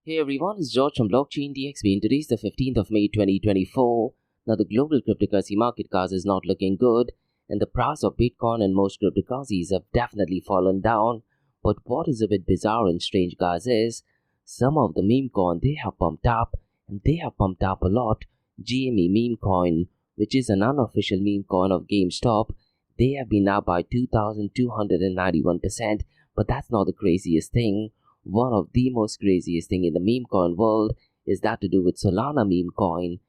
Hey everyone, it's George from Blockchain DXB and today's the 15th of May 2024. Now the global cryptocurrency market guys is not looking good and the price of Bitcoin and most cryptocurrencies have definitely fallen down. But what is a bit bizarre and strange guys is some of the meme coin they have pumped up and they have pumped up a lot. GME meme coin, which is an unofficial meme coin of GameStop, they have been up by 2,291%, but that's not the craziest thing. One of the most craziest thing in the meme coin world is that to do with Solana meme coin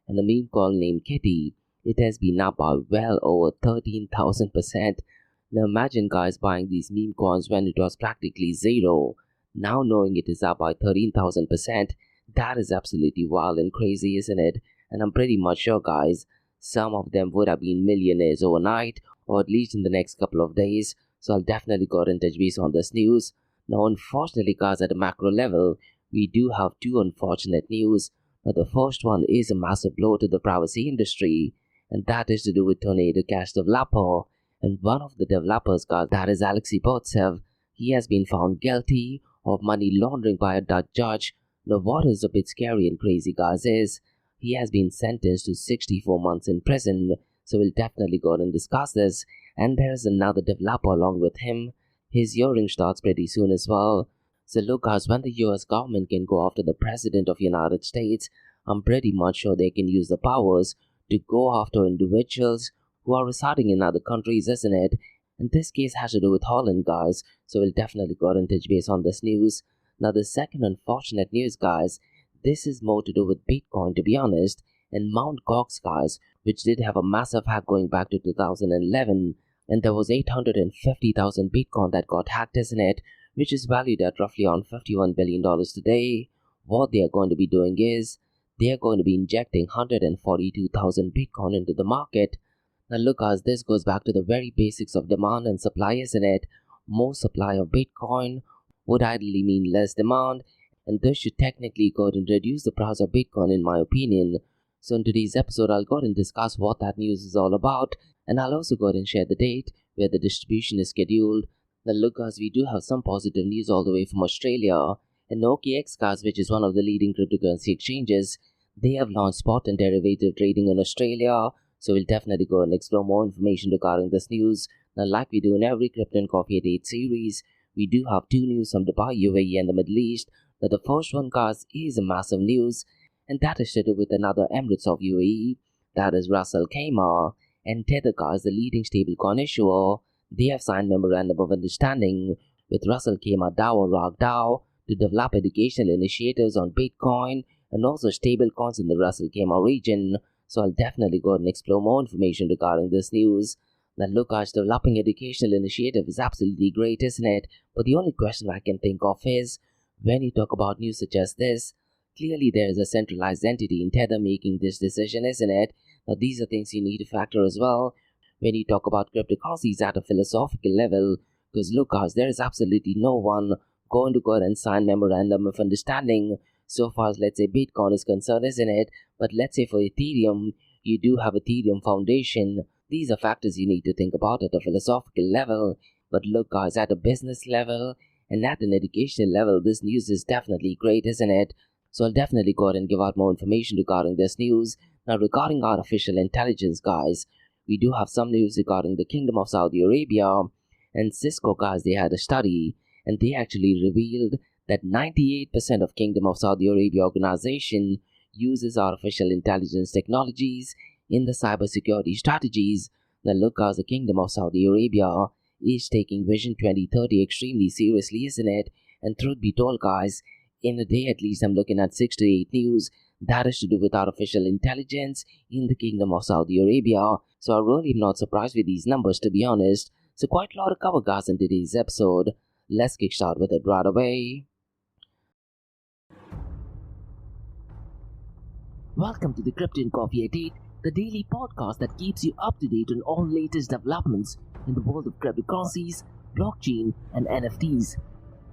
and the meme coin named Kitty. It has been up by well over 13,000%. Now imagine guys buying these meme coins when it was practically zero. Now knowing it is up by 13,000%, that is absolutely wild and crazy, isn't it? And I'm pretty much sure guys, some of them would have been millionaires overnight or at least in the next couple of days. So I'll definitely go and touch base on this news. Now, unfortunately, guys, at a macro level, we do have two unfortunate news. Now, the first one is a massive blow to the privacy industry, and that is to do with Tornado Cash developer. And one of the developers, guys, that is Alexei Burtsev, he has been found guilty of money laundering by a Dutch judge. Now, what is a bit scary and crazy, guys, is he has been sentenced to 64 months in prison. So we'll definitely go and discuss this. And there is another developer along with him. His hearing starts pretty soon as well. So look guys, when the US government can go after the President of the United States, I'm pretty much sure they can use the powers to go after individuals who are residing in other countries, isn't it? And this case has to do with Holland, guys. So we'll definitely go and touch base on this news. Now the second unfortunate news, guys, this is more to do with Bitcoin, to be honest, and Mt. Gox, guys, which did have a massive hack going back to 2011. And there was 850,000 Bitcoin that got hacked, isn't it? Which is valued at roughly on $51 billion today. What they are going to be doing is, they are going to be injecting 142,000 Bitcoin into the market. Now look guys, this goes back to the very basics of demand and supply, isn't it? More supply of Bitcoin would ideally mean less demand. And this should technically go and reduce the price of Bitcoin in my opinion. So in today's episode, I'll go and discuss what that news is all about. And I'll also go ahead and share the date where the distribution is scheduled. Now look guys, we do have some positive news all the way from Australia. And OKX guys, which is one of the leading cryptocurrency exchanges, they have launched spot and derivative trading in Australia. So we'll definitely go and explore more information regarding this news. Now like we do in every Crypto and Coffee at 8 series, we do have two news from Dubai, UAE and the Middle East. Now the first one guys is a massive news. And that is to do with another Emirates of UAE. That is Russell Khemah. And Tether guys, the leading stablecoin issuer, they have signed memorandum of understanding with Russell Khemah DAO or RAG DAO to develop educational initiatives on Bitcoin and also stablecoins in the Russell Khemah region. So I'll definitely go and explore more information regarding this news. Now look guys, developing educational initiative is absolutely great, isn't it? But the only question I can think of is, when you talk about news such as this, clearly there is a centralized entity in Tether making this decision, isn't it? Now these are things you need to factor as well when you talk about cryptocurrencies at a philosophical level. Because look guys, there is absolutely no one going to go and sign memorandum of understanding so far as let's say Bitcoin is concerned, isn't it? But let's say for Ethereum, you do have Ethereum Foundation. These are factors you need to think about at a philosophical level. But look guys, at a business level and at an educational level, this news is definitely great, isn't it? So I'll definitely go ahead and give out more information regarding this news. Now regarding artificial intelligence guys, we do have some news regarding the Kingdom of Saudi Arabia. And Cisco guys, they had a study and they actually revealed that 98% of Kingdom of Saudi Arabia organization uses artificial intelligence technologies in the cybersecurity strategies. Now look guys, the Kingdom of Saudi Arabia is taking Vision 2030 extremely seriously, isn't it? And truth be told guys, in a day at least I'm looking at 6 to 8 news that is to do with artificial intelligence in the Kingdom of Saudi Arabia. So I really am not surprised with these numbers, to be honest. So quite a lot to cover guys in today's episode. Let's kickstart with it right away. Welcome to the Crypto and Coffee at 8, the daily podcast that keeps you up to date on all latest developments in the world of cryptocurrencies, blockchain and NFTs.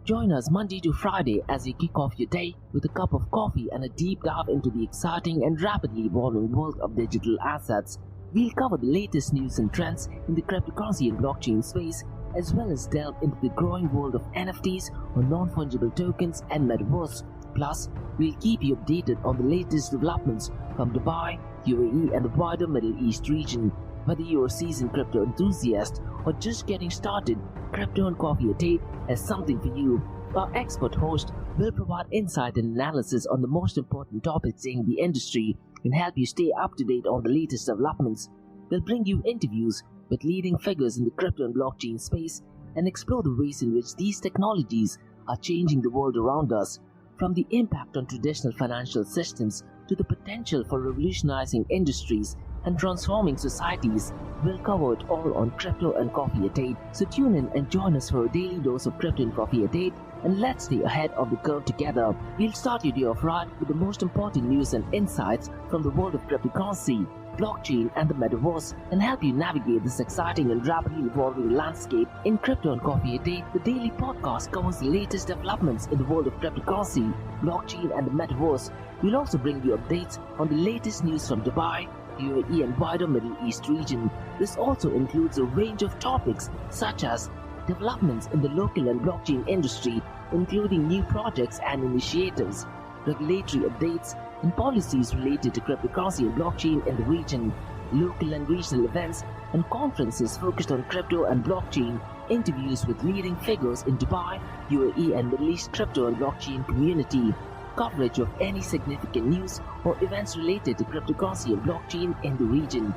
Join us Monday to Friday as you kick off your day with a cup of coffee and a deep dive into the exciting and rapidly evolving world of digital assets. We'll cover the latest news and trends in the cryptocurrency and blockchain space, as well as delve into the growing world of NFTs or non-fungible tokens and metaverse. Plus, we'll keep you updated on the latest developments from Dubai, UAE and the wider Middle East region. Whether you're a seasoned crypto enthusiast or just getting started, Crypto and Coffee at 8 has something for you. Our expert host will provide insight and analysis on the most important topics in the industry and help you stay up to date on the latest developments. We'll bring you interviews with leading figures in the crypto and blockchain space and explore the ways in which these technologies are changing the world around us, from the impact on traditional financial systems to the potential for revolutionizing industries and transforming societies. We'll cover it all on Crypto and Coffee at 8. So tune in and join us for a daily dose of Crypto and Coffee at 8, and let's stay ahead of the curve together. We'll start your day off right with the most important news and insights from the world of cryptocurrency, blockchain and the metaverse, and help you navigate this exciting and rapidly evolving landscape. In Crypto and Coffee a Day, the daily podcast covers the latest developments in the world of cryptocurrency, blockchain and the metaverse. We'll also bring you updates on the latest news from Dubai, UAE and wider Middle East region. This also includes a range of topics such as developments in the local and blockchain industry, including new projects and initiatives, regulatory updates, and policies related to cryptocurrency and blockchain in the region, local and regional events and conferences focused on crypto and blockchain, interviews with leading figures in Dubai, UAE and Middle East crypto and blockchain community, coverage of any significant news or events related to cryptocurrency and blockchain in the region.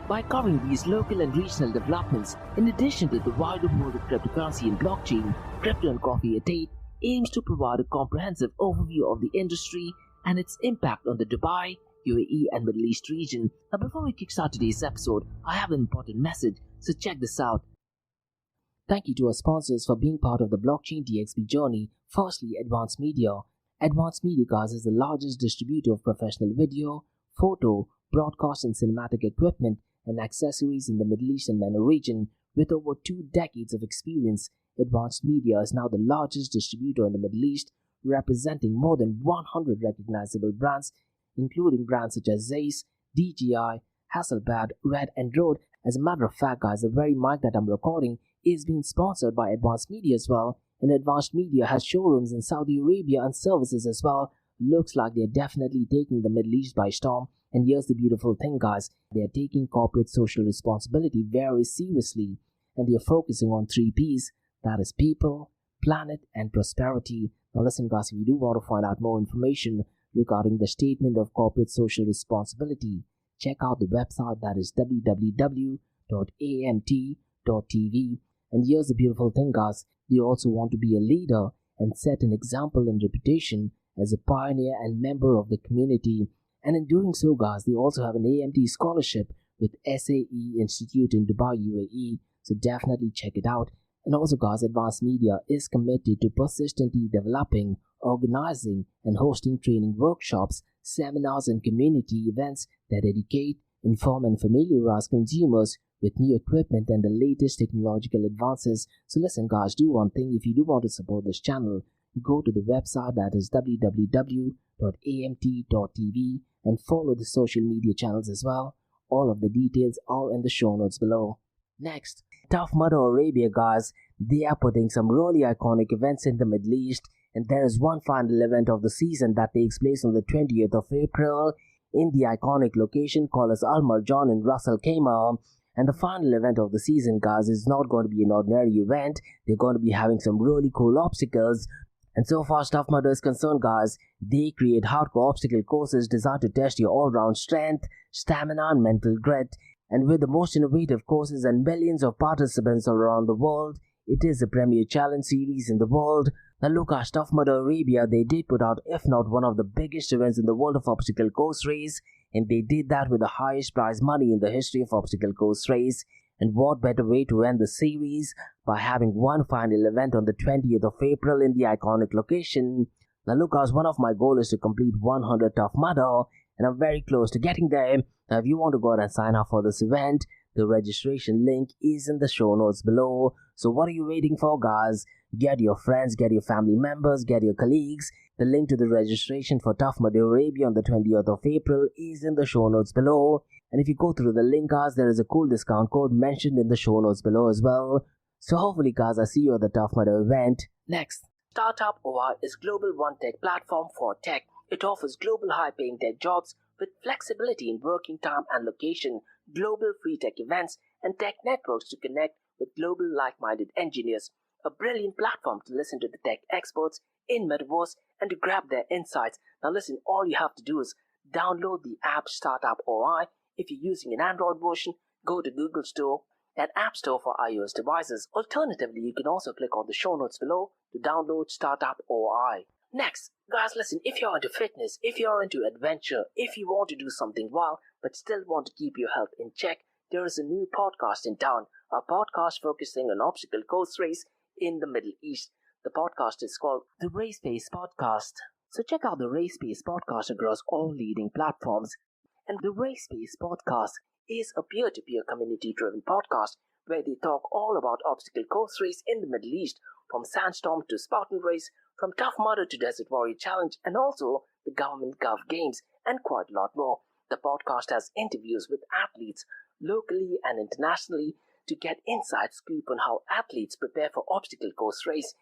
By covering these local and regional developments, in addition to the wider world of cryptocurrency and blockchain, Crypto and Coffee at 8 aims to provide a comprehensive overview of the industry and its impact on the Dubai, UAE and Middle East region. Now before we kickstart today's episode, I have an important message, so check this out. Thank you to our sponsors for being part of the blockchain DXB journey. Firstly, Advanced Media. Advanced Media, guys, is the largest distributor of professional video, photo, broadcast and cinematic equipment and accessories in the Middle East and MENA region. With over 2 decades of experience, Advanced Media is now the largest distributor in the Middle East, representing more than 100 recognizable brands, including brands such as Zeiss, DJI, Hasselblad, Red and Rode. As a matter of fact, guys, the very mic that I'm recording is being sponsored by Advanced Media as well, and Advanced Media has showrooms in Saudi Arabia and services as well. Looks like they're definitely taking the Middle East by storm. And here's the beautiful thing, guys, they're taking corporate social responsibility very seriously, and they're focusing on 3 P's, that is people, planet and prosperity. Now listen, guys, if you do want to find out more information regarding the statement of corporate social responsibility, check out the website, that is www.amt.tv. And here's the beautiful thing, guys, they also want to be a leader and set an example and reputation as a pioneer and member of the community. And in doing so, guys, they also have an AMT scholarship with SAE Institute in Dubai, UAE, so definitely check it out. And also, guys, Advanced Media is committed to persistently developing, organizing and hosting training workshops, seminars and community events that educate, inform and familiarize consumers with new equipment and the latest technological advances. So listen, guys, do one thing. If you do want to support this channel, go to the website, that is www.amt.tv, and follow the social media channels as well. All of the details are in the show notes below. Next, Tough Mudder Arabia, guys, they are putting some really iconic events in the Middle East, and there is one final event of the season that takes place on the 20th of April in the iconic location called as Al Marjan in Ras Al Khaimah. And the final event of the season, guys, is not going to be an ordinary event. They're going to be having some really cool obstacles. And so far as Tough Mudder is concerned, guys, they create hardcore obstacle courses designed to test your all-round strength, stamina and mental grit. And with the most innovative courses and millions of participants all around the world, it is the premier challenge series in the world. Now look at Tough Mudder Arabia, they did put out if not one of the biggest events in the world of obstacle course race, and they did that with the highest prize money in the history of obstacle course race. And what better way to end the series by having one final event on the 20th of April in the iconic location. Now look, guys, one of my goals is to complete 100 Tough Mudder, and I'm very close to getting there. Now if you want to go ahead and sign up for this event, the registration link is in the show notes below. So what are you waiting for, guys? Get your friends, get your family members, get your colleagues. The link to the registration for Tough Mudder Arabia on the 20th of April is in the show notes below. And if you go through the link, guys, there is a cool discount code mentioned in the show notes below as well. So hopefully, guys, I see you at the Tough Mudder event. Next, Startup OI is global one-tech platform for tech. It offers global high-paying tech jobs with flexibility in working time and location, global free tech events, and tech networks to connect with global like-minded engineers. A brilliant platform to listen to the tech experts in Metaverse and to grab their insights. Now listen, all you have to do is download the app Startup OI. If you're using an Android version, go to Google Store and App Store for iOS devices. Alternatively, you can also click on the show notes below to download Startup OI. Next, guys, listen, if you're into fitness, if you're into adventure, if you want to do something wild but still want to keep your health in check, there is a new podcast in town, a podcast focusing on obstacle course race in the Middle East. The podcast is called the Race Pace Podcast. So check out the Race Pace Podcast across all leading platforms. And the Race Pace Podcast is a peer-to-peer community-driven podcast where they talk all about obstacle course race in the Middle East, from Sandstorm to Spartan Race, from Tough Mudder to Desert Warrior Challenge, and also the Government Gov Games, and quite a lot more. The podcast has interviews with athletes locally and internationally to get inside scoop on how athletes prepare for obstacle course race.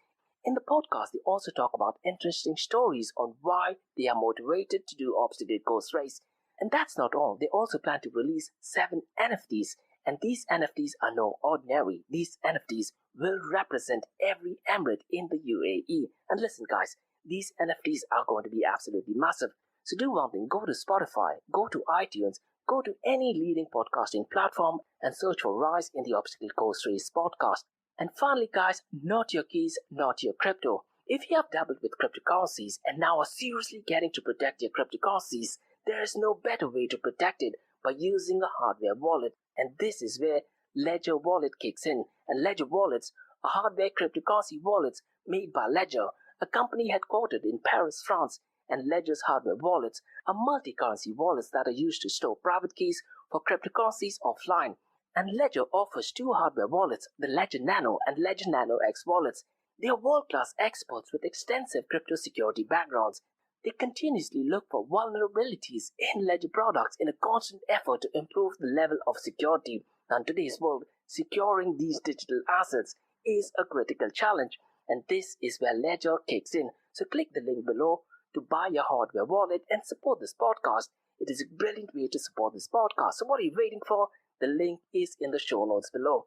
In the podcast, they also talk about interesting stories on why they are motivated to do obstacle course race. And that's not all. They also plan to release 7 NFTs. And these NFTs are no ordinary. These NFTs will represent every emirate in the UAE. And listen, guys, these NFTs are going to be absolutely massive. So do one thing. Go to Spotify, go to iTunes, go to any leading podcasting platform and search for Rise in the Obstacle Course Race podcast. And finally, guys, not your keys, not your crypto. If you have dabbled with cryptocurrencies and now are seriously getting to protect your cryptocurrencies, there is no better way to protect it by using a hardware wallet. And this is where Ledger Wallet kicks in. And Ledger Wallets are hardware cryptocurrency wallets made by Ledger, a company headquartered in Paris, France. And Ledger's hardware wallets are multi-currency wallets that are used to store private keys for cryptocurrencies offline. And Ledger offers 2 hardware wallets, the Ledger Nano and Ledger Nano X wallets. They are world-class experts with extensive crypto security backgrounds. They continuously look for vulnerabilities in Ledger products in a constant effort to improve the level of security. Now, in today's world, securing these digital assets is a critical challenge, and this is where Ledger kicks in. So click the link below to buy your hardware wallet and support this podcast. It is a brilliant way to support this podcast. So what are you waiting for? The link is in the show notes below.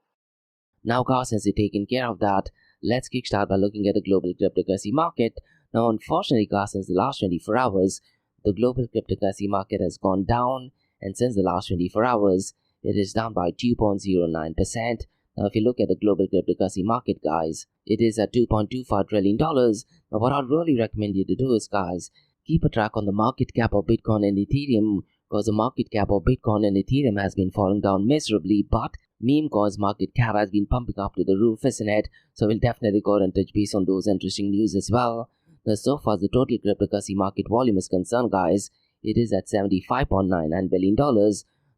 Now, guys, since you've taken care of that, let's kickstart by looking at the global cryptocurrency market. Now, unfortunately, guys, since the last 24 hours, the global cryptocurrency market has gone down, and since the last 24 hours, it is down by 2.09%. Now, if you look at the global cryptocurrency market, guys, it is at $2.25 trillion. Now, what I'd really recommend you to do is, guys, keep a track on the market cap of Bitcoin and Ethereum, because the market cap of Bitcoin and Ethereum has been falling down miserably, but meme coins market cap has been pumping up to the roof, isn't it? So we'll definitely go and touch base on those interesting news as well. Now, so far as the total cryptocurrency market volume is concerned, guys, it is at $75.99 billion.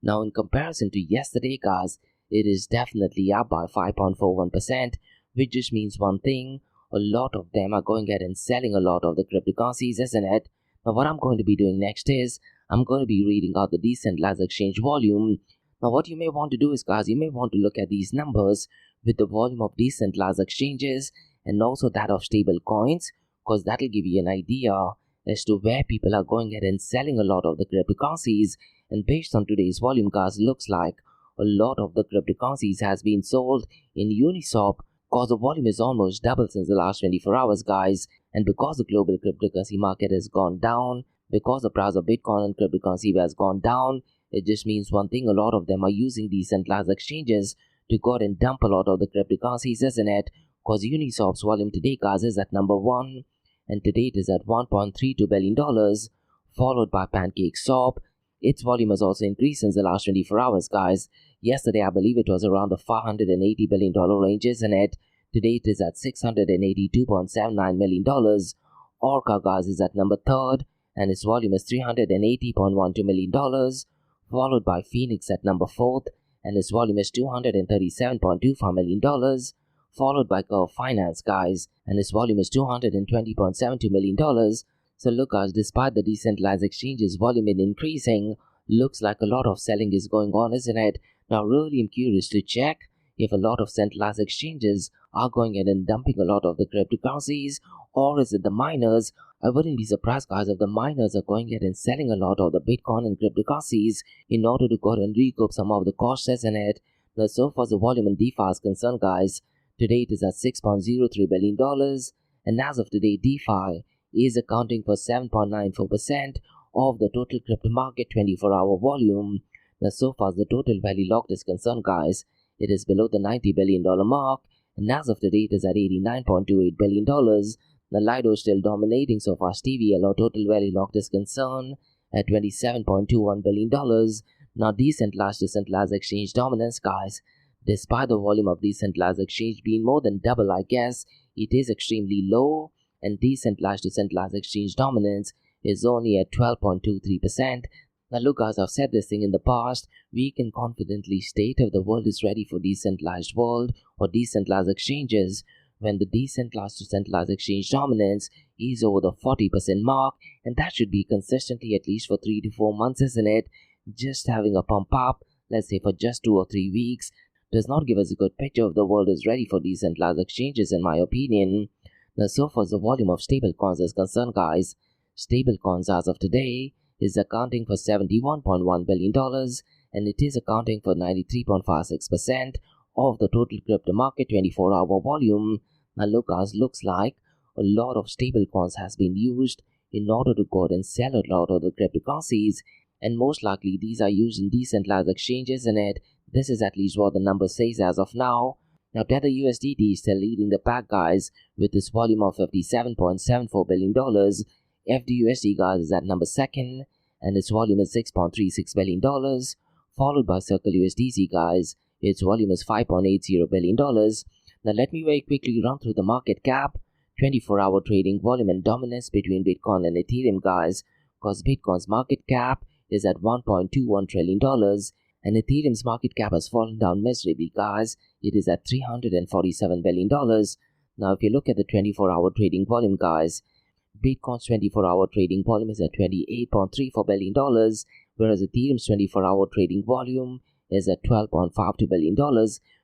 Now, in comparison to yesterday, guys, it is definitely up by 5.41%, which just means one thing: a lot of them are going ahead and selling a lot of the cryptocurrencies, isn't it? Now, what I'm going to be doing next is I'm going to be reading out the decentralized exchange volume. Now, what you may want to do is, guys, you may want to look at these numbers with the volume of decentralized exchanges and also that of stable coins, because that will give you an idea as to where people are going ahead and selling a lot of the cryptocurrencies. And based on today's volume, guys, looks like a lot of the cryptocurrencies has been sold in Uniswap, because the volume is almost double since the last 24 hours, guys. And because the global cryptocurrency market has gone down, because the price of Bitcoin and cryptocurrency has gone down, it just means one thing: a lot of them are using these centralized exchanges to go and dump a lot of the cryptocurrencies, isn't it? Because Uniswap's volume today, guys, is at number 1, and today it is at $1.32 billion, followed by PancakeSwap. Its volume has also increased since the last 24 hours, guys. Yesterday, I believe it was around the $480 billion range, isn't it? Today it is at $682.79 million. Orca, guys, is at number 3rd, and its volume is $380.12 million, followed by Phoenix at number 4th, and its volume is $237.25 million, followed by Curve Finance, guys, and its volume is $220.72 million. So look, guys, despite the decentralized exchanges volume in increasing, looks like a lot of selling is going on, isn't it? Now, really, I'm curious to check if a lot of centralized exchanges are going ahead and dumping a lot of the cryptocurrencies, or is it the miners? I wouldn't be surprised, guys, if the miners are going ahead and selling a lot of the Bitcoin and cryptocurrencies in order to go ahead and recoup some of the costs in it. Now, so far as the volume in DeFi is concerned, guys, today it is at $6.03 billion, and as of today, DeFi is accounting for 7.94% of the total crypto market 24-hour volume. Now, so far as the total value locked is concerned, guys, it is below the $90 billion mark, and as of today, it is at $89.28 billion. The Lido is still dominating so far as TVL or total value locked is concerned at $27.21 billion. Now, decentralized to centralized exchange dominance, guys, despite the volume of decentralized exchange being more than double, I guess, it is extremely low, and decentralized to centralized exchange dominance is only at 12.23%. Now look, guys, I've said this thing in the past, we can confidently state if the world is ready for decentralized world or decentralized exchanges when the decentralized to centralized exchange dominance is over the 40% mark, and that should be consistently at least for 3 to 4 months, isn't it? Just having a pump up, let's say for just 2 or 3 weeks, does not give us a good picture if the world is ready for decentralized exchanges, in my opinion. Now, so far as the volume of stablecoins is concerned, guys, stablecoins as of today is accounting for $71.1 billion, and it is accounting for 93.56% of the total crypto market 24-hour volume. Now look, guys, looks like a lot of stablecoins has been used in order to go out and sell a lot of the cryptocurrencies, and most likely these are used in decentralized exchanges in it. This is at least what the number says as of now. Now, Tether USDT is still leading the pack, guys, with this volume of $57.74 billion. FDUSD, guys, is at number 2nd, and its volume is $6.36 billion, followed by Circle USDC, guys. Its volume is $5.80 billion. Now, let me very quickly run through the market cap, 24-hour trading volume and dominance between Bitcoin and Ethereum, guys, because Bitcoin's market cap is at $1.21 trillion, and Ethereum's market cap has fallen down miserably, guys. It is at $347 billion. Now, if you look at the 24-hour trading volume, guys, Bitcoin's 24-hour trading volume is at $28.34 billion, whereas Ethereum's 24-hour trading volume is at $12.52 billion,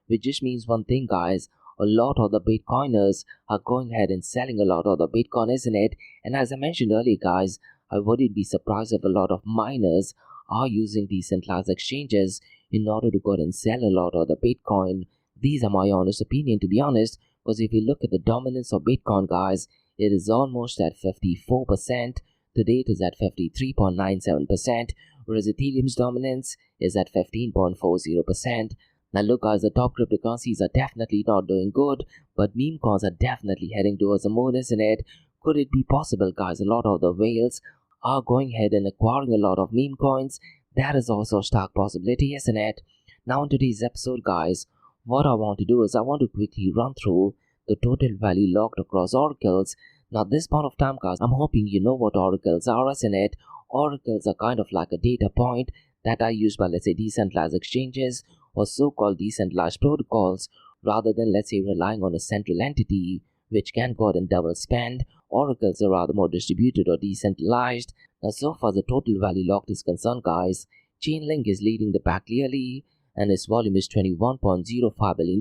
which just means one thing, guys. A lot of the Bitcoiners are going ahead and selling a lot of the Bitcoin, isn't it? And as I mentioned earlier, guys, I wouldn't be surprised if a lot of miners are using decentralized exchanges in order to go and sell a lot of the Bitcoin. These are my honest opinion, to be honest, because if you look at the dominance of Bitcoin, guys, it is almost at 54%. Today it is at 53.97%, whereas Ethereum's dominance is at 15.40%. Now look, guys, the top cryptocurrencies are definitely not doing good, but meme coins are definitely heading towards the moon, isn't it? Could it be possible, guys, a lot of the whales are going ahead and acquiring a lot of meme coins? That is also a stark possibility, isn't it? Now in today's episode, guys, what I want to do is I want to quickly run through the total value locked across oracles. Now this point of time, guys, I'm hoping you know what oracles are, isn't it? Oracles are kind of like a data point that are used by, let's say, decentralized exchanges or so-called decentralized protocols, rather than, let's say, relying on a central entity which can go ahead and double spend. Oracles are rather more distributed or decentralized. Now, so far as the total value locked is concerned, guys, Chainlink is leading the pack clearly, and its volume is $21.05 billion,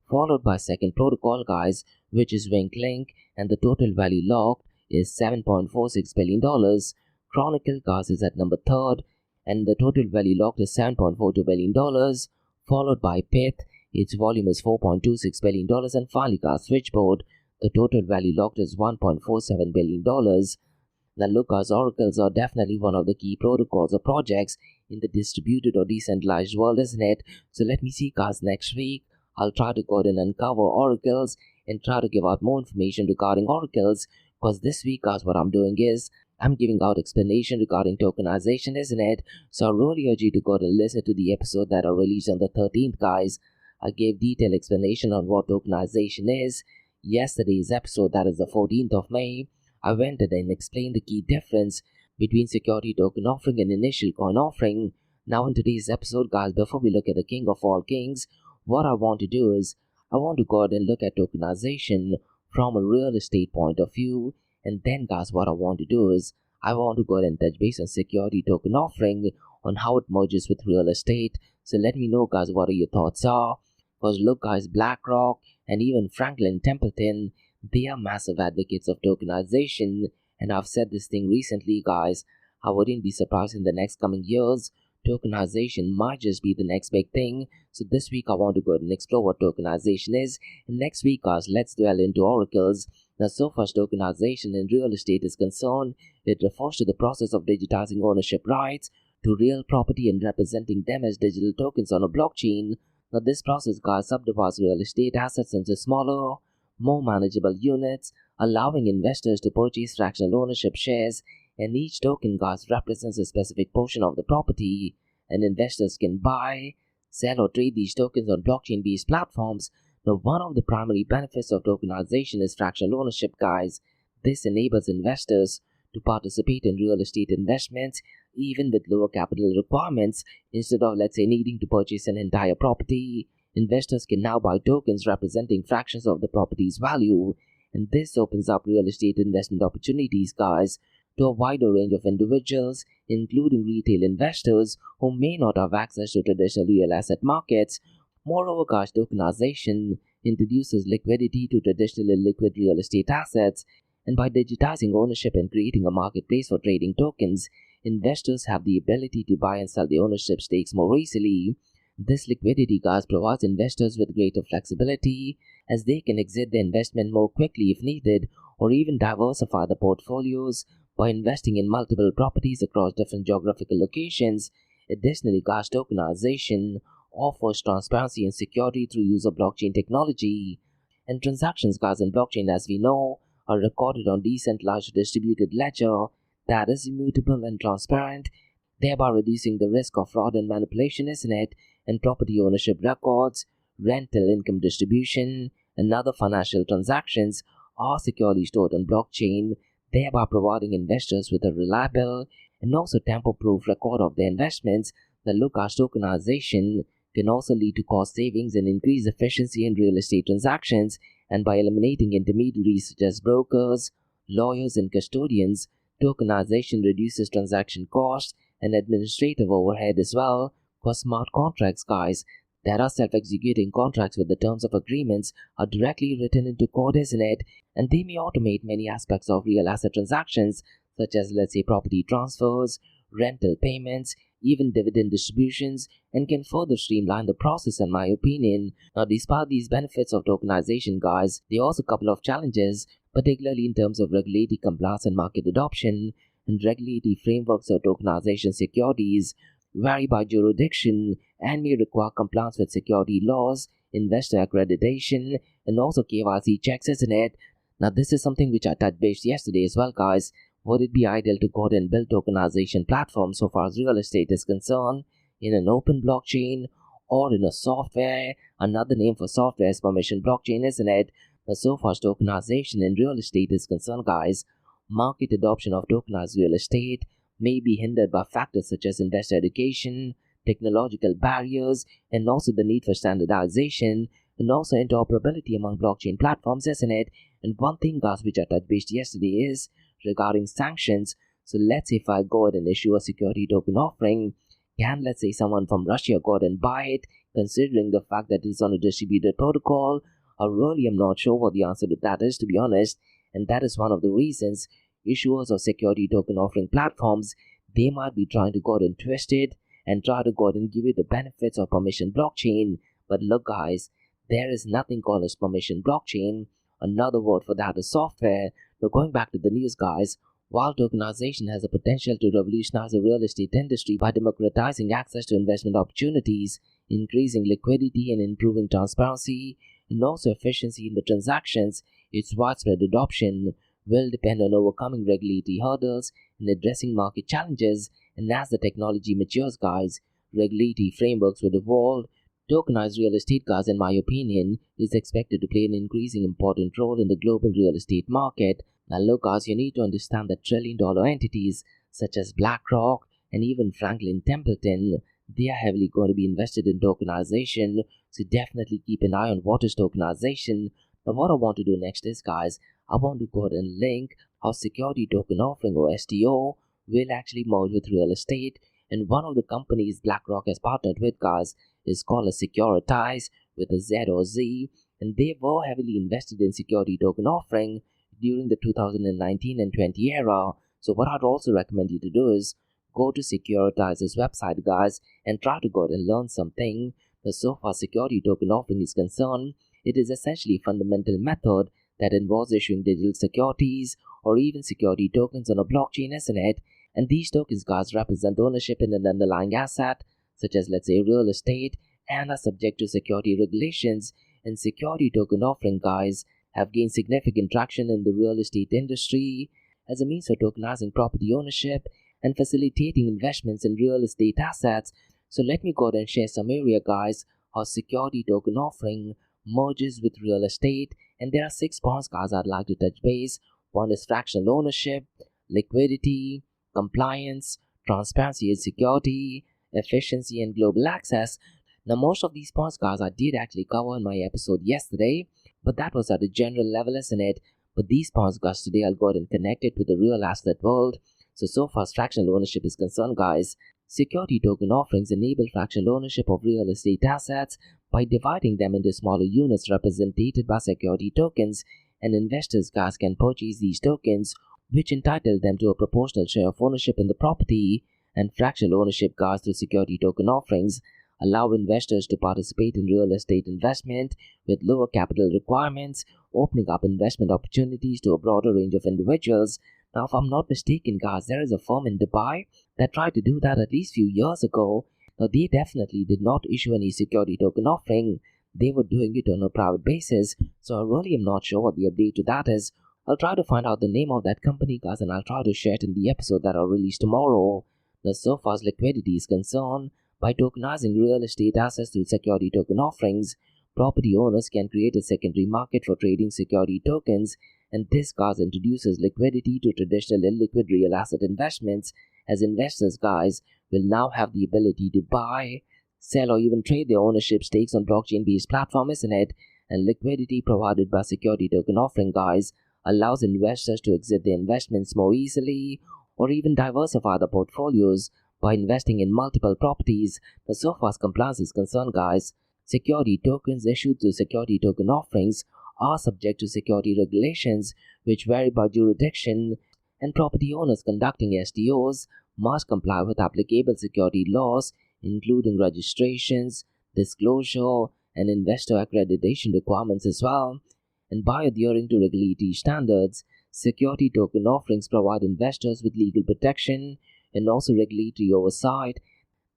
followed by second protocol, guys, which is Link, and the total value locked is $7.46 billion. Chronicle, guys, is at number 3rd, and the total value locked is $7.42 billion, followed by Pith. Its volume is $4.26 billion, and finally, guys, Switchboard, the total value locked is $1.47 billion. Now look, guys, oracles are definitely one of the key protocols or projects in the distributed or decentralized world, isn't it? So let me see, guys, next week I'll try to go ahead and uncover oracles and try to give out more information regarding oracles, because this week, guys, what I'm doing is I'm giving out explanation regarding tokenization, isn't it? So I really urge you to go ahead and listen to the episode that I released on the 13th, guys. I gave detailed explanation on what tokenization is. Yesterday's episode, that is the 14th of May, I went ahead and explained the key difference between security token offering and initial coin offering. Now in today's episode, guys, before we look at the king of all kings, what I want to do is I want to go ahead and look at tokenization from a real estate point of view. And then, guys, what I want to do is I want to go ahead and touch base on security token offering, on how it merges with real estate. So let me know, guys, what are your thoughts are. Because look guys, BlackRock and even Franklin Templeton, they are massive advocates of tokenization, and I've said this thing recently guys, I wouldn't be surprised in the next coming years tokenization might just be the next big thing. So this week I want to go ahead and explore what tokenization is, and next week guys, let's dwell into oracles. Now so far as tokenization in real estate is concerned, it refers to the process of digitizing ownership rights to real property and representing them as digital tokens on a blockchain. Now this process guys subdivides real estate assets into smaller, more manageable units, allowing investors to purchase fractional ownership shares, and each token guys represents a specific portion of the property, and investors can buy, sell or trade these tokens on blockchain-based platforms. Now one of the primary benefits of tokenization is fractional ownership guys. This enables investors to participate in real estate investments even with lower capital requirements. Instead of let's say needing to purchase an entire property, investors can now buy tokens representing fractions of the property's value, and this opens up real estate investment opportunities guys to a wider range of individuals, including retail investors who may not have access to traditional real asset markets. Moreover guys, tokenization introduces liquidity to traditional illiquid real estate assets, and by digitizing ownership and creating a marketplace for trading tokens, investors have the ability to buy and sell the ownership stakes more easily. This liquidity guys provides investors with greater flexibility, as they can exit the investment more quickly if needed, or even diversify the portfolios by investing in multiple properties across different geographical locations. Additionally guys, tokenization offers transparency and security through use of blockchain technology, and transactions guys in blockchain, as we know, are recorded on decentralized distributed ledger that is immutable and transparent, thereby reducing the risk of fraud and manipulation, isn't it? And property ownership records, rental income distribution, and other financial transactions are securely stored on blockchain, thereby providing investors with a reliable and also tamper-proof record of their investments. The look-as tokenization can also lead to cost savings and increased efficiency in real estate transactions, and by eliminating intermediaries such as brokers, lawyers, and custodians, tokenization reduces transaction costs and administrative overhead as well. For smart contracts guys, there are self-executing contracts with the terms of agreements are directly written into code, isn't it? And they may automate many aspects of real asset transactions, such as let's say property transfers, rental payments, even dividend distributions, and can further streamline the process in my opinion. Now despite these benefits of tokenization guys, there are also a couple of challenges, particularly in terms of regulatory compliance and market adoption. And regulatory frameworks of tokenization securities vary by jurisdiction and may require compliance with security laws, investor accreditation, and also KYC checks, isn't it? Now this is something which I touched base yesterday as well guys. Would it be ideal to go ahead and build tokenization platforms so far as real estate is concerned in an open blockchain or in a software? Another name for software is permission blockchain, isn't it? But so far as tokenization in real estate is concerned guys, market adoption of tokenized real estate may be hindered by factors such as investor education, technological barriers, and also the need for standardization and also interoperability among blockchain platforms, isn't it? And one thing guys which I touched base yesterday is regarding sanctions. So let's say if I go ahead and issue a security token offering, can let's say someone from Russia go ahead and buy it, considering the fact that it's on a distributed protocol? I really am not sure what the answer to that is, to be honest, and that is one of the reasons issuers of security token offering platforms, they might be trying to go ahead and twist it and try to go ahead and give you the benefits of permission blockchain. But look guys, there is nothing called as permission blockchain. Another word for that is software. Now going back to the news guys, while tokenization has the potential to revolutionize the real estate industry by democratizing access to investment opportunities, increasing liquidity and improving transparency, and also efficiency in the transactions, its widespread adoption will depend on overcoming regulatory hurdles and addressing market challenges. And as the technology matures guys, regulatory frameworks will evolve. Tokenized real estate guys, in my opinion, is expected to play an increasing important role in the global real estate market. Now look guys, you need to understand that trillion-dollar entities such as BlackRock and even Franklin Templeton, they are heavily going to be invested in tokenization, so definitely keep an eye on what is tokenization. Now what I want to do next is guys, I want to go ahead and link how security token offering or STO will actually merge with real estate, and one of the companies BlackRock has partnered with guys is called a securitized with a Z or Z, and they were heavily invested in security token offering during the 2019 and 20 era. So what I'd also recommend you to do is go to Securitize's website, guys, and try to go out and learn something. So far security token offering is concerned, it is essentially a fundamental method that involves issuing digital securities or even security tokens on a blockchain, isn't it? And these tokens, guys, represent ownership in an underlying asset, such as, let's say, real estate, and are subject to security regulations. And security token offering, guys, have gained significant traction in the real estate industry as a means of tokenizing property ownership and facilitating investments in real estate assets. So let me go ahead and share some area, guys, how security token offering merges with real estate. And there are 6 points, guys, I'd like to touch base. One is fractional ownership, liquidity, compliance, transparency and security, efficiency, and global access. Now, most of these points, guys, I did actually cover in my episode yesterday, but that was at a general level, isn't it? But these points, guys, today I'll go ahead and connect it with the real asset world. So far as fractional ownership is concerned, guys, security token offerings enable fractional ownership of real estate assets by dividing them into smaller units represented by security tokens, and investors, guys, can purchase these tokens, which entitle them to a proportional share of ownership in the property. And fractional ownership, guys, through security token offerings allow investors to participate in real estate investment with lower capital requirements, opening up investment opportunities to a broader range of individuals. Now, if I'm not mistaken, guys, there is a firm in Dubai that tried to do that at least few years ago. Now, they definitely did not issue any security token offering. They were doing it on a private basis, so I really am not sure what the update to that is. I'll try to find out the name of that company, guys, and I'll try to share it in the episode that I'll release tomorrow. Now, so far as liquidity is concerned, by tokenizing real estate assets through security token offerings, property owners can create a secondary market for trading security tokens, and this, guys, introduces liquidity to traditional illiquid real asset investments, as investors, guys, will now have the ability to buy, sell, or even trade their ownership stakes on blockchain-based platform, isn't it? And liquidity provided by security token offering, guys, allows investors to exit their investments more easily or even diversify the portfolios by investing in multiple properties. But so far as compliance is concerned, guys, security tokens issued through security token offerings are subject to security regulations which vary by jurisdiction, and property owners conducting STOs must comply with applicable security laws, including registrations, disclosure, and investor accreditation requirements as well. And by adhering to regulatory standards, security token offerings provide investors with legal protection and also regulatory oversight,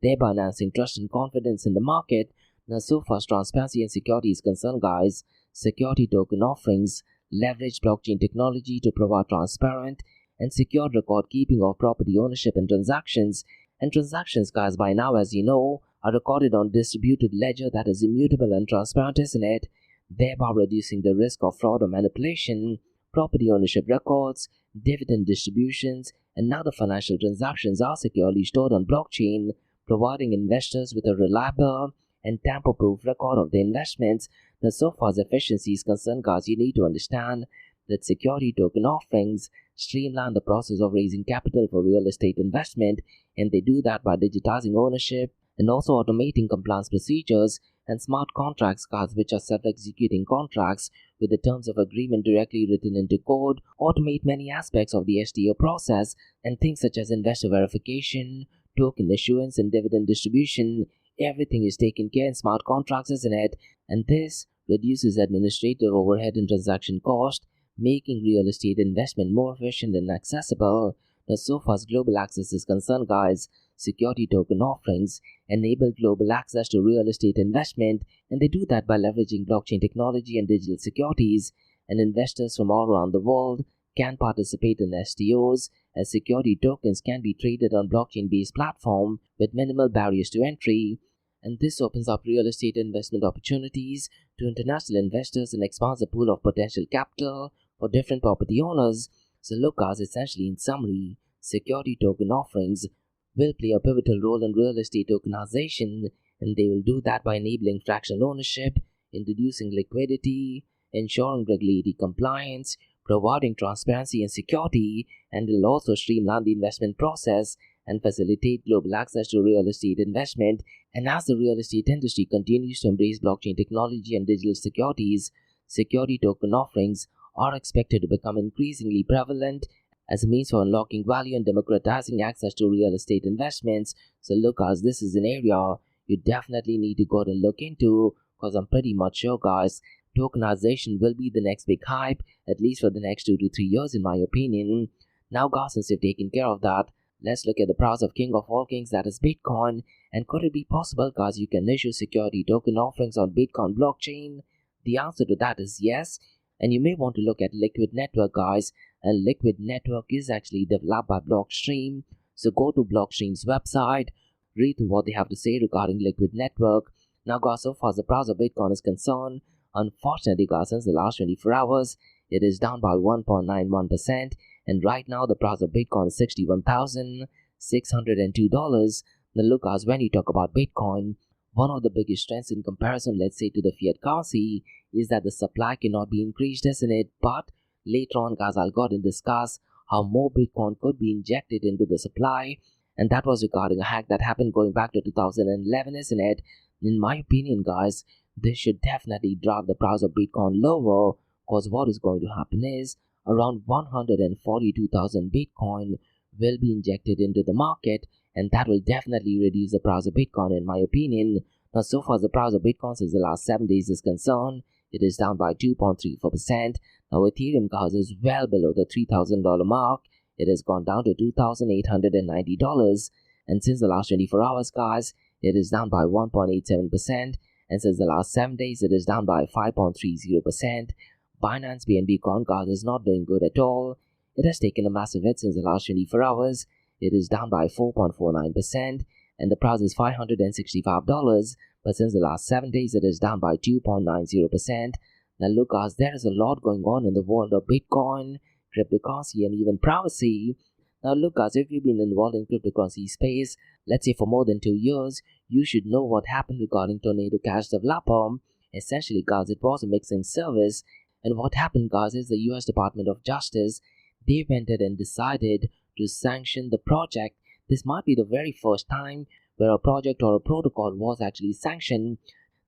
thereby enhancing trust and confidence in the market. Now, so far as transparency and security is concerned, guys, security token offerings leverage blockchain technology to provide transparent and secure record keeping of property ownership and transactions. And transactions, guys, by now, as you know, are recorded on distributed ledger that is immutable and transparent, isn't it? Thereby reducing the risk of fraud or manipulation. Property ownership records, dividend distributions, and other financial transactions are securely stored on blockchain, providing investors with a reliable and tamper-proof record of their investments. Now, so far as efficiency is concerned, guys, you need to understand that security token offerings streamline the process of raising capital for real estate investment, and they do that by digitizing ownership and also automating compliance procedures and smart contracts, guys, which are self-executing contracts with the terms of agreement directly written into code, automate many aspects of the STO process, and things such as investor verification, token issuance, and dividend distribution. Everything is taken care in smart contracts, isn't it? And this reduces administrative overhead and transaction cost, making real estate investment more efficient and accessible. Now, so far as global access is concerned, guys, security token offerings enable global access to real estate investment, and they do that by leveraging blockchain technology and digital securities. And investors from all around the world can participate in STOs, as security tokens can be traded on blockchain-based platform with minimal barriers to entry. And this opens up real estate investment opportunities to international investors and expands the pool of potential capital for different property owners. So look, guys, essentially in summary, security token offerings will play a pivotal role in real estate tokenization, and they will do that by enabling fractional ownership, introducing liquidity, ensuring regulatory compliance, providing transparency and security, and will also streamline the investment process and facilitate global access to real estate investment. And as the real estate industry continues to embrace blockchain technology and digital securities, security token offerings are expected to become increasingly prevalent as a means for unlocking value and democratizing access to real estate investments. So look, guys, this is an area you definitely need to go and look into, because I'm pretty much sure, guys, tokenization will be the next big hype, at least for the next 2 to 3 years in my opinion. Now, guys, since you've taken care of that, let's look at the price of king of all kings, that is Bitcoin. And could it be possible, guys, you can issue security token offerings on Bitcoin blockchain? The answer to that is yes. And you may want to look at Liquid Network, guys. And Liquid Network is actually developed by Blockstream. So go to Blockstream's website, read through what they have to say regarding Liquid Network. Now, guys, so far as the price of Bitcoin is concerned, unfortunately, guys, since the last 24 hours, it is down by 1.91%. And right now, the price of Bitcoin is $61,602. Now, look, guys, when you talk about Bitcoin, one of the biggest strengths in comparison, let's say, to the fiat currency is that the supply cannot be increased, isn't it? But later on, guys, I'll go and discuss how more Bitcoin could be injected into the supply. And that was regarding a hack that happened going back to 2011, isn't it? In my opinion, guys, this should definitely drive the price of Bitcoin lower, because what is going to happen is around 142,000 Bitcoin will be injected into the market, and that will definitely reduce the price of Bitcoin in my opinion. Now, so far as the price of Bitcoin since the last 7 days is concerned, it is down by 2.34%. Now, Ethereum, guys, is well below the $3,000 mark. It has gone down to $2,890. And since the last 24 hours, guys, it is down by 1.87%. And since the last 7 days, it is down by 5.30%. Binance BNB Coin, guys, is not doing good at all. It has taken a massive hit since the last 24 hours. It is down by 4.49%. And the price is $565. But since the last 7 days, it is down by 2.90%. Now look, guys, there is a lot going on in the world of Bitcoin, cryptocurrency, and even privacy. Now look, guys, if you've been involved in cryptocurrency space, let's say for more than 2 years, you should know what happened regarding Tornado Cash developer. Essentially, guys, it was a mixing service. And what happened, guys, is the US Department of Justice, they went ahead and decided to sanction the project. This might be the very first time where a project or a protocol was actually sanctioned.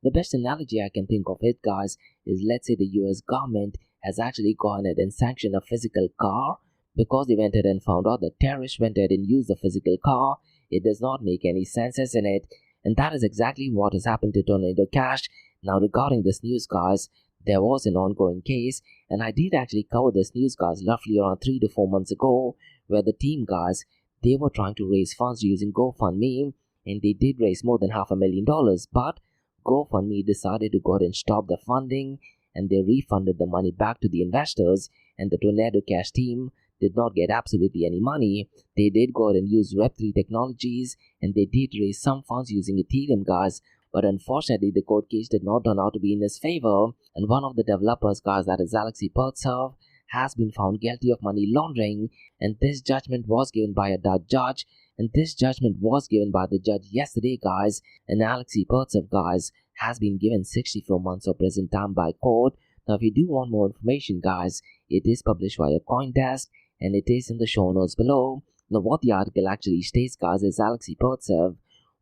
The best analogy I can think of it, guys, is let's say the US government has actually gone ahead and sanctioned a physical car because they went ahead and found out that terrorists went ahead and used the physical car. It does not make any sense, isn't it? And that is exactly what has happened to Tornado Cash. Now, regarding this news, guys, there was an ongoing case, and I did actually cover this news, guys, roughly around 3 to 4 months ago, where the team, guys, they were trying to raise funds using GoFundMe, and they did raise more than $500,000, but GoFundMe decided to go ahead and stop the funding, and they refunded the money back to the investors, and the Tornado Cash team did not get absolutely any money. They did go ahead and use Web3 technologies, and they did raise some funds using Ethereum, guys, but unfortunately the court case did not turn out to be in his favor, and one of the developers, guys, that is Alexei Pertsev, has been found guilty of money laundering, and this judgment was given by a Dutch judge, and this judgment was given by the judge yesterday, guys, and Alexei Pertsev, guys, has been given 64 months of prison time by court. Now, if you do want more information, guys, it is published via CoinDesk, and it is in the show notes below. Now, what the article actually states, guys, is Alexei Pertsev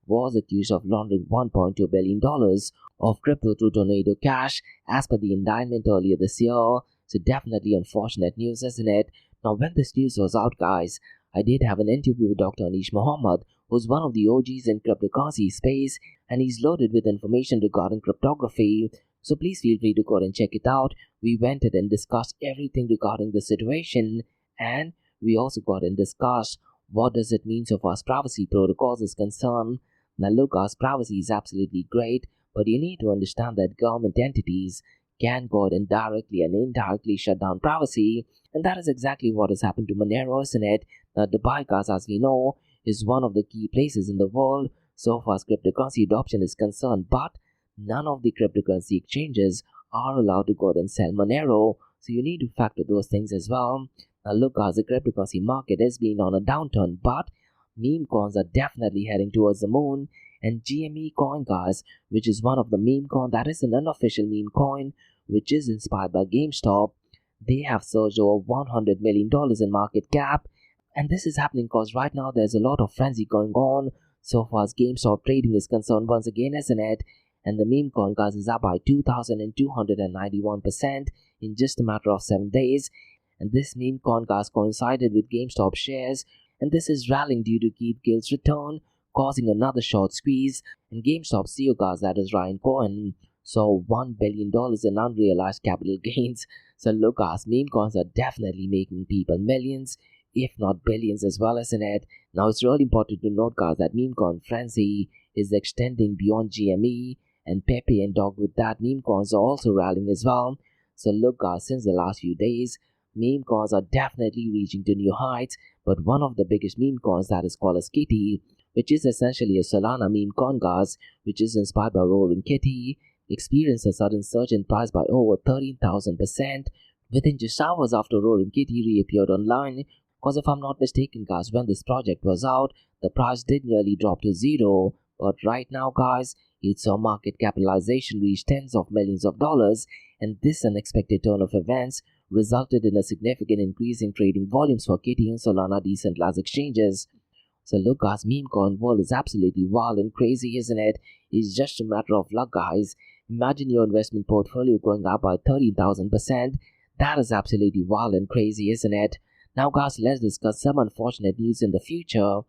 was accused of laundering $1.2 billion of crypto through Tornado Cash as per the indictment earlier this year. So definitely unfortunate news, isn't it? Now, when this news was out, guys, I did have an interview with Dr. Anish Mohammed, who's one of the OGs in cryptocurrency space, and he's loaded with information regarding cryptography. So please feel free to go and check it out. We went ahead and discussed everything regarding the situation, and we also got and discussed what does it mean so far as privacy protocols is concerned. Now look, guys, privacy is absolutely great, but you need to understand that government entities can go ahead and directly and indirectly shut down privacy, and that is exactly what has happened to Monero, isn't it? Now, Dubai, guys, as we know, is one of the key places in the world so far as cryptocurrency adoption is concerned, but none of the cryptocurrency exchanges are allowed to go ahead and sell Monero, so you need to factor those things as well. Now look, guys, the cryptocurrency market has been on a downturn, but meme coins are definitely heading towards the moon, and GME coin, guys, which is one of the meme coin that is an unofficial meme coin which is inspired by GameStop, they have surged over $100 million in market cap, And this is happening because right now there's a lot of frenzy going on so far as GameStop trading is concerned once again, isn't it? And the meme coin, guys, is up by 2,291% in just a matter of 7 days. And this meme coin, guys, coincided with GameStop shares, and this is rallying due to Keith Gill's return, causing another short squeeze. And GameStop CEO, guys, that is Ryan Cohen, saw $1 billion in unrealized capital gains. So look, guys, meme coins are definitely making people millions, if not billions as well, isn't it? Now it's really important to note, guys, that meme coin frenzy is extending beyond GME, and Pepe and Dog with that meme coins are also rallying as well. So look, guys, since the last few days, meme coins are definitely reaching to new heights, but one of the biggest meme coins that is called as Kitty, which is essentially a Solana meme coin, guys, which is inspired by Roaring Kitty, experienced a sudden surge in price by over 13,000% within just hours after Roaring Kitty reappeared online. Because if I'm not mistaken, guys, when this project was out, the price did nearly drop to zero, but right now, guys, its market capitalization reached tens of millions of dollars, and this unexpected turn of events resulted in a significant increase in trading volumes for Kitty and Solana decentralized exchanges. So look, guys, meme coin world is absolutely wild and crazy, isn't it? It's just a matter of luck, guys. Imagine your investment portfolio going up by 13,000%. That is absolutely wild and crazy, isn't it? Now, guys, let's discuss some unfortunate news in the future,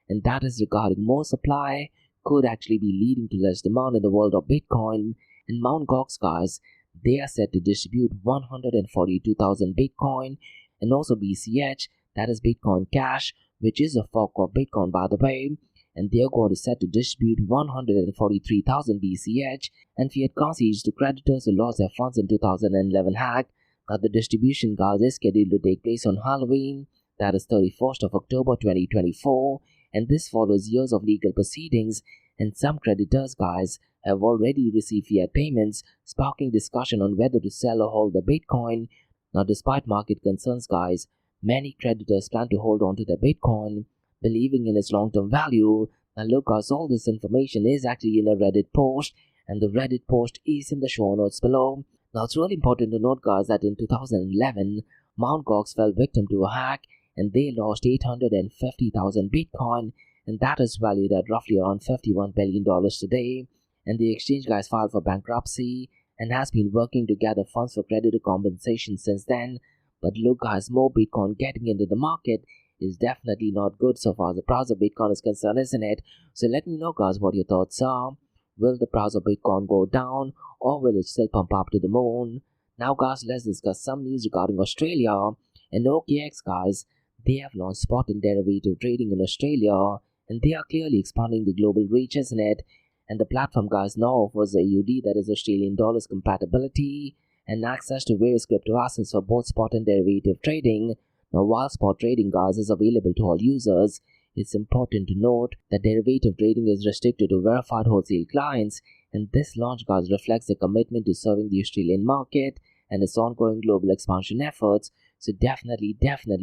and that is regarding more supply could actually be leading to less demand in the world of Bitcoin. And Mt. Gox, guys, they are set to distribute 142,000 Bitcoin, and also BCH, that is Bitcoin Cash, which is a fork of Bitcoin, by the way, and they are going to set to distribute 143,000 BCH, and fiat currencies to creditors who lost their funds in 2011 hack. Now, the distribution, guys, is scheduled to take place on Halloween, that is 31st of October 2024, and this follows years of legal proceedings, and some creditors, guys, have already received fiat payments, sparking discussion on whether to sell or hold the Bitcoin. Now, despite market concerns, guys, many creditors plan to hold on to their Bitcoin, believing in its long-term value. Now, look, guys, all this information is actually in a Reddit post, and the Reddit post is in the show notes below. Now, it's really important to note, guys, that in 2011, Mt. Gox fell victim to a hack, and they lost 850,000 Bitcoin, and that is valued at roughly around $51 billion today. And the exchange, guys, filed for bankruptcy and has been working to gather funds for creditor compensation since then. But look, guys, more Bitcoin getting into the market is definitely not good so far as the price of Bitcoin is concerned, isn't it? So let me know, guys, what your thoughts are. Will the price of Bitcoin go down, or will it still pump up to the moon? Now, guys, let's discuss some news regarding Australia. And OKX, guys, they have launched spot and derivative trading in Australia, and they are clearly expanding the global reach, isn't it? And the platform, guys, now offers AUD, that is Australian dollars compatibility, and access to various crypto assets for both spot and derivative trading. Now, while spot trading, guys, is available to all users, it's important to note that derivative trading is restricted to verified wholesale clients, and this launch, guys, reflects the commitment to serving the Australian market and its ongoing global expansion efforts. So definitely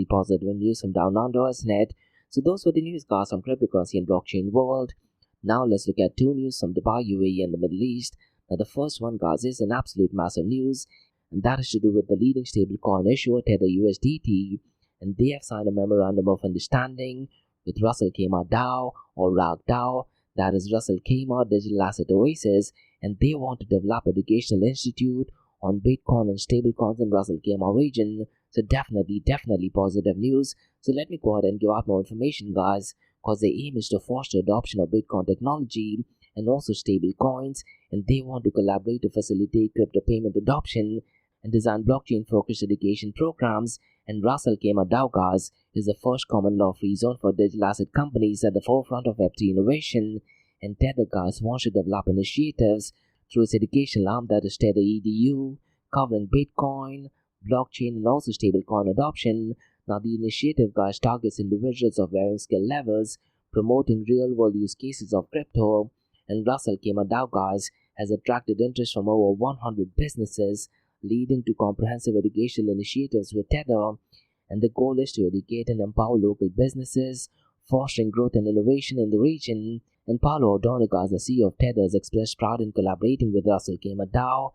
positive news from down under, isn't it? So those were the news, guys, from cryptocurrency and blockchain world. Now let's look at two news from Dubai, UAE, and the Middle East. Now the first one, guys, is an absolute massive news, and that is to do with the leading stablecoin issuer Tether USDT, and they have signed a memorandum of understanding with Russell Khmer DAO, or RAG DAO, that is Russell Khmer Digital Asset Oasis, and they want to develop educational institute on Bitcoin and stablecoins in Russell Khmer region. So definitely positive news. So let me go ahead and give out more information, guys, because their aim is to foster adoption of Bitcoin technology and also stablecoins, and they want to collaborate to facilitate crypto payment adoption and design blockchain-focused education programs. And Russell Khmer DAO, guys, is the first common law-free zone for digital asset companies at the forefront of Web3 innovation. And Tether, guys, wants to develop initiatives through its educational arm, that is Tether EDU, covering Bitcoin, blockchain, and also stablecoin adoption. Now, the initiative, guys, targets individuals of varying skill levels, promoting real-world use cases of crypto. And Russell Khmer DAO, guys, has attracted interest from over 100 businesses, leading to comprehensive educational initiatives with Tether. And the goal is to educate and empower local businesses, fostering growth and innovation in the region. And Paulo O'Donnell, guys, the CEO of Tether, has expressed pride in collaborating with Russell Khmer DAO.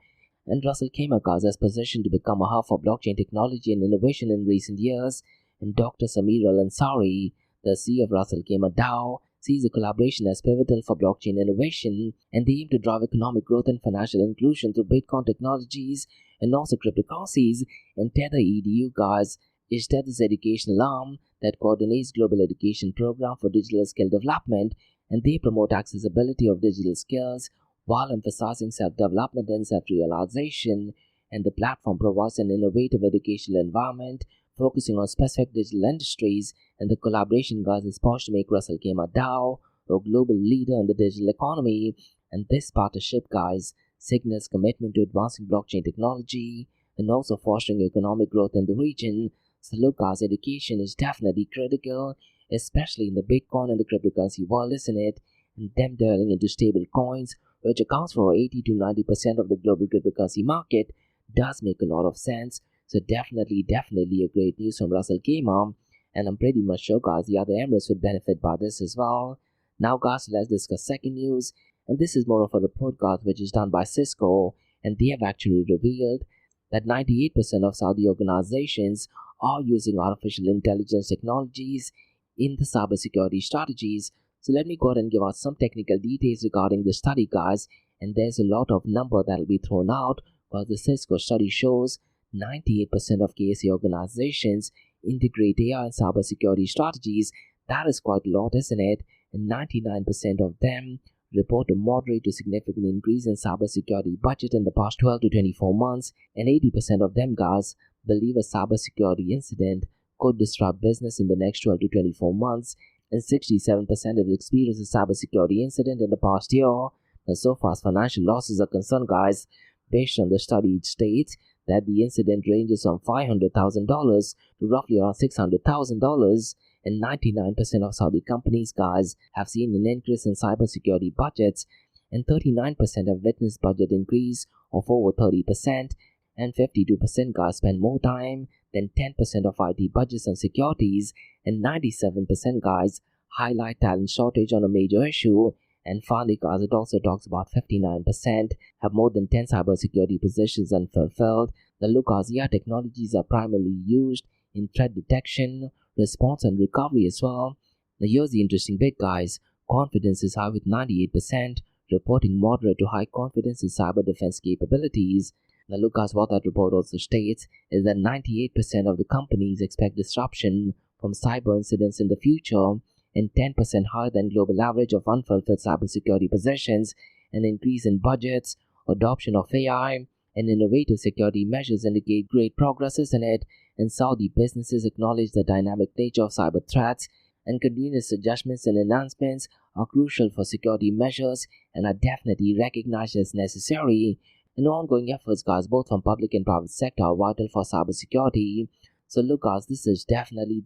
And Russell Khmer, guys, has positioned to become a hub for blockchain technology and innovation in recent years. and Dr. Samir Al-Ansari, the CEO of Russell Gamer DAO, sees the collaboration as pivotal for blockchain innovation, and they aim to drive economic growth and financial inclusion through Bitcoin technologies and also cryptocurrencies. And Tether EDU, guys, is Tether's educational arm that coordinates global education program for digital skill development, and they promote accessibility of digital skills while emphasizing self-development and self-realization. And the platform provides an innovative educational environment focusing on specific digital industries, and the collaboration, guys, is poised to make Russell Gamer DAO a global leader in the digital economy. And this partnership, guys, signals commitment to advancing blockchain technology and also fostering economic growth in the region. So look, guys, education is definitely critical, especially in the Bitcoin and the cryptocurrency world, isn't it? And them delving into stable coins, which accounts for 80 to 90% of the global cryptocurrency market, does make a lot of sense. So definitely a great news from Russell Gamer, and I'm pretty much sure, guys, the other Emirates would benefit by this as well. Now, guys, let's discuss second news, and this is more of a report, guys, which is done by Cisco, and they have actually revealed that 98% of Saudi organizations are using artificial intelligence technologies in the cybersecurity strategies. So let me go ahead and give out some technical details regarding the study, guys, and there's a lot of number that will be thrown out, because the Cisco study shows 98% of KSA organizations integrate AI and cybersecurity strategies. That is quite a lot, isn't it? And 99% of them report a moderate to significant increase in cybersecurity budget in the past 12 to 24 months, and 80% of them, guys, believe a cybersecurity incident could disrupt business in the next 12 to 24 months, and 67% have experienced a cybersecurity incident in the past year. And so far as financial losses are concerned, guys, based on the study, it states that the incident ranges from $500,000 to roughly around $600,000, and 99% of Saudi companies, guys, have seen an increase in cybersecurity budgets, and 39% have witnessed budget increase of over 30%, and 52%, guys, spend more time than 10% of IT budgets on securities, and 97%, guys, highlight talent shortage on a major issue. And finally, guys, it also talks about 59% have more than 10 cybersecurity positions unfulfilled. The Lucas technologies are primarily used in threat detection, response, and recovery as well. Now, here's the interesting bit, guys. Confidence is high with 98%, reporting moderate to high confidence in cyber defense capabilities. Now, Lucas, what that report also states is that 98% of the companies expect disruption from cyber incidents in the future, and 10% higher than global average of unfulfilled cybersecurity positions. An increase in budgets, adoption of AI, and innovative security measures indicate great progress, isn't it? And Saudi businesses acknowledge the dynamic nature of cyber threats, and continuous adjustments and enhancements are crucial for security measures and are definitely recognized as necessary. And ongoing efforts, guys, both from public and private sector, are vital for cybersecurity. So look, guys, this is definitely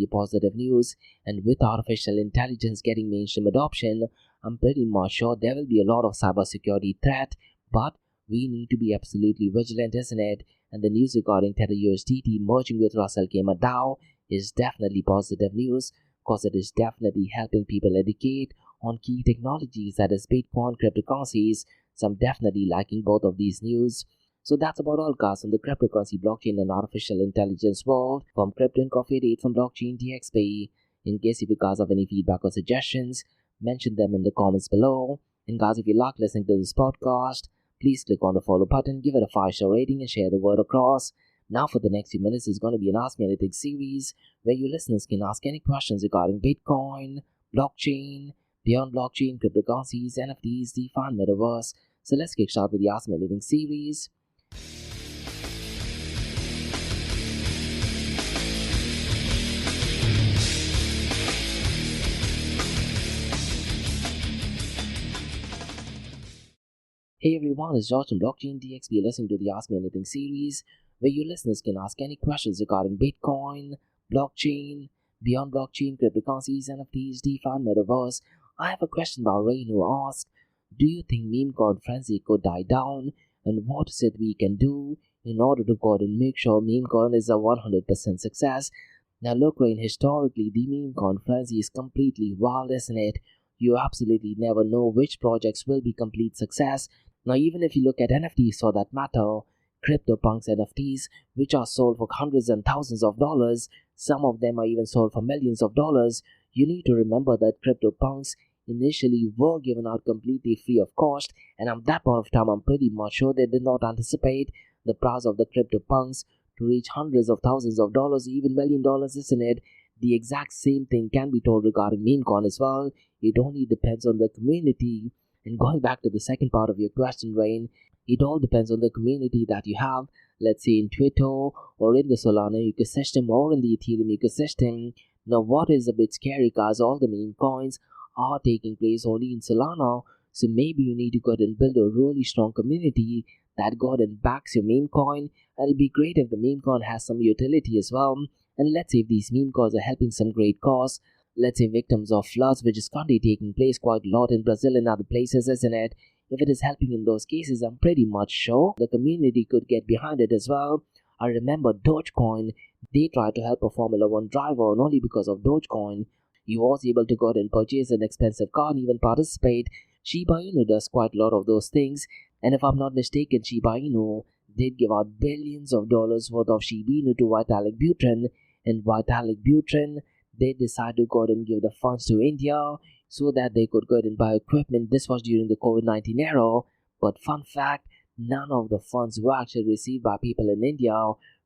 positive news, and with artificial intelligence getting mainstream adoption, I'm pretty much sure there will be a lot of cybersecurity threat, but we need to be absolutely vigilant, isn't it? And the news regarding Tether USDT merging with Russell Gamer DAO is definitely positive news, because it is definitely helping people educate on key technologies, that is Bitcoin, cryptocurrencies. So I'm definitely liking both of these news. So that's about all, guys, on the cryptocurrency, blockchain, and artificial intelligence world. From Crypto and Coffee 8 from Blockchain DXB. In case if you guys have any feedback or suggestions, mention them in the comments below. And guys, if you like listening to this podcast, please click on the follow button, give it a 5-star rating, and share the word across. Now for the next few minutes is going to be an Ask Me Anything series, where you listeners can ask any questions regarding Bitcoin, blockchain, beyond blockchain, cryptocurrencies, NFTs, DeFi, and Metaverse. So let's kick start with the Ask Me Anything series. Hey everyone, it's George from Blockchain DXB, listening to the Ask Me Anything series, where you listeners can ask any questions regarding Bitcoin, blockchain, beyond blockchain, cryptocurrencies, NFTs, DeFi, and Metaverse. I have a question about Rain, who asks, do you think meme coin frenzy could die down, and what is it we can do in order to go ahead and make sure meme coin is a 100% success? Now look, Rain, historically the meme coin frenzy is completely wild, isn't it? You absolutely never know which projects will be complete success. Now even if you look at NFTs for that matter, CryptoPunks NFTs, which are sold for hundreds and thousands of dollars. Some of them are even sold for millions of dollars. You need to remember that CryptoPunks initially were given out completely free of cost, and at that point of time, I'm pretty much sure they did not anticipate the price of the CryptoPunks to reach hundreds of thousands of dollars, even $1 million, isn't it? The exact same thing can be told regarding meme coin as well. It only depends on the community. And going back to the second part of your question, Rain, it all depends on the community that you have. Let's say in Twitter or in the Solana ecosystem or in the Ethereum ecosystem. Now, what is a bit scary, guys, all the meme coins are taking place only in Solana. So maybe you need to go ahead and build a really strong community that go ahead and backs your meme coin. It'll be great if the meme coin has some utility as well. And let's say if these meme coins are helping some great cause, let's say victims of floods, which is currently taking place quite a lot in Brazil and other places, isn't it? If it is helping in those cases, I'm pretty much sure the community could get behind it as well. I remember Dogecoin, they tried to help a Formula 1 driver, and only because of Dogecoin, he was able to go out and purchase an expensive car and even participate. Shiba Inu does quite a lot of those things, and if I'm not mistaken, Shiba Inu did give out billions of dollars worth of Shiba Inu to Vitalik Buterin, and Vitalik Buterin, they decided to go out and give the funds to India so that they could go out and buy equipment. This was during the COVID-19 era, but fun fact, none of the funds were actually received by people in India.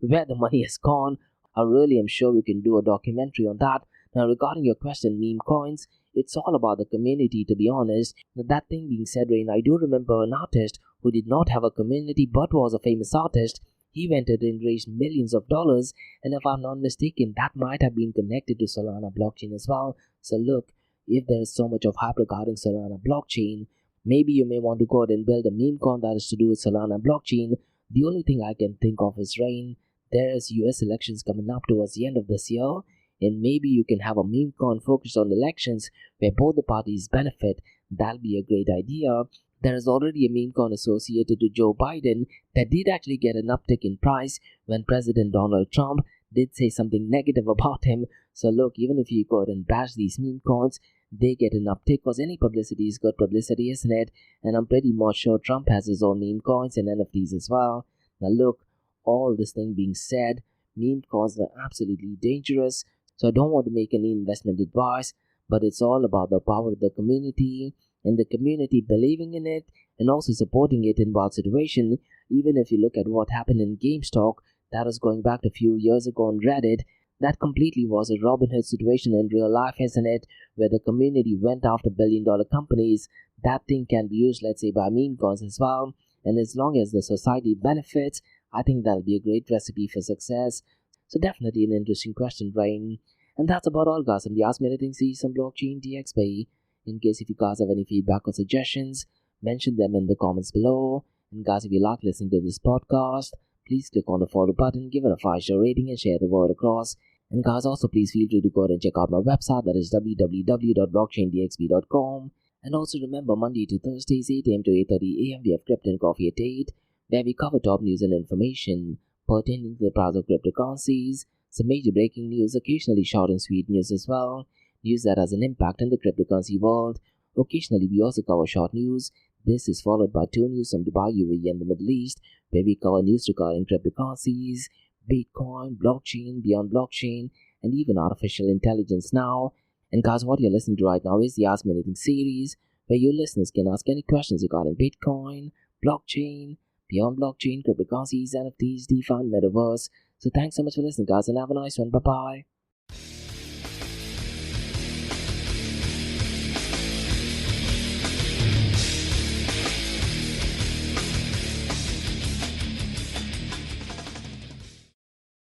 Where the money has gone, I really am sure we can do a documentary on that. Now, regarding your question, meme coins, it's all about the community, to be honest. Now, that thing being said, Rain, I do remember an artist who did not have a community but was a famous artist. He went out and raised millions of dollars, and if I'm not mistaken, that might have been connected to Solana blockchain as well. So look, if there is so much of hype regarding Solana blockchain, maybe you may want to go out and build a meme coin that is to do with Solana blockchain. The only thing I can think of is, Rain, there is US elections coming up towards the end of this year, and maybe you can have a meme coin focused on elections where both the parties benefit. That'll be a great idea. There is already a meme coin associated to Joe Biden that did actually get an uptick in price when President Donald Trump did say something negative about him. So look, even if you go out and bash these meme coins, they get an uptick because any publicity is good publicity, isn't it? And I'm pretty much sure Trump has his own meme coins and NFTs as well. Now look, all this thing being said, meme coins are absolutely dangerous. So I don't want to make any investment advice, but it's all about the power of the community and the community believing in it and also supporting it in bad situation. Even if you look at what happened in GameStop, that was going back a few years ago on Reddit, that completely was a Robin Hood situation in real life, isn't it? Where the community went after billion-dollar companies. That thing can be used, let's say, by meme coins as well. And as long as the society benefits, I think that'll be a great recipe for success. So definitely an interesting question, Brian. And that's about all, guys. And the Ask Me Anything series on blockchain DXB. In case if you guys have any feedback or suggestions, mention them in the comments below. And guys, if you like listening to this podcast, please click on the follow button, give it a 5-star rating, and share the word across. And guys, also please feel free to go ahead and check out my website, that is www.blockchaindxb.com. And also remember, Monday to Thursdays, 8 a.m. to 8:30 a.m., we have Crypto and Coffee at 8, where we cover top news and information pertaining to the price of cryptocurrencies, some major breaking news, occasionally short and sweet news as well, news that has an impact in the cryptocurrency world. Occasionally, we also cover short news. This is followed by 2 news from Dubai, UAE, and the Middle East, where we cover news regarding cryptocurrencies, Bitcoin, blockchain, beyond blockchain, and even artificial intelligence now. And guys, what you're listening to right now is the Ask Me Anything series, where your listeners can ask any questions regarding Bitcoin, blockchain, beyond blockchain, cryptocurrencies, NFTs, DeFi, and Metaverse. So thanks so much for listening, guys, and have a nice one. Bye-bye.